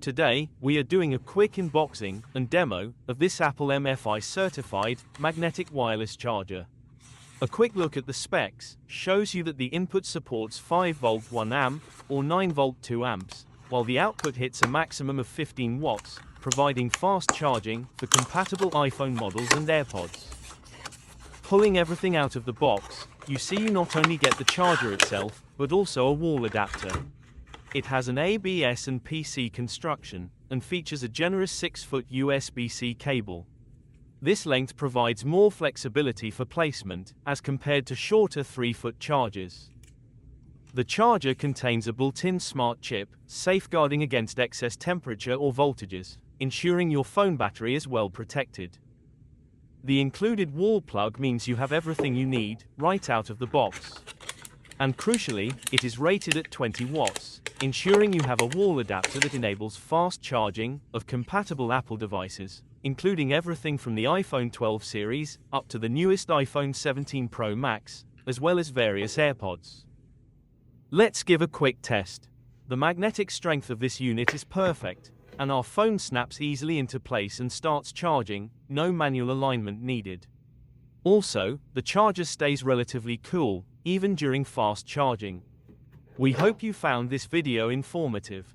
Today, we are doing a quick unboxing and demo of this Apple MFi Certified magnetic wireless charger. A quick look at the specs shows you that the input supports 5V 1A or 9V 2A, while the output hits a maximum of 15 watts, providing fast charging for compatible iPhone models and AirPods. Pulling everything out of the box, you see you not only get the charger itself, but also a wall adapter. It has an ABS and PC construction, and features a generous 6-foot USB-C cable. This length provides more flexibility for placement, as compared to shorter 3-foot chargers. The charger contains a built-in smart chip, safeguarding against excess temperature or voltages, ensuring your phone battery is well protected. The included wall plug means you have everything you need, right out of the box. And crucially, it is rated at 20 watts, ensuring you have a wall adapter that enables fast charging of compatible Apple devices, including everything from the iPhone 12 series up to the newest iPhone 17 Pro Max, as well as various AirPods. Let's give a quick test. The magnetic strength of this unit is perfect, and our phone snaps easily into place and starts charging, no manual alignment needed. Also, the charger stays relatively cool, even during fast charging. We hope you found this video informative.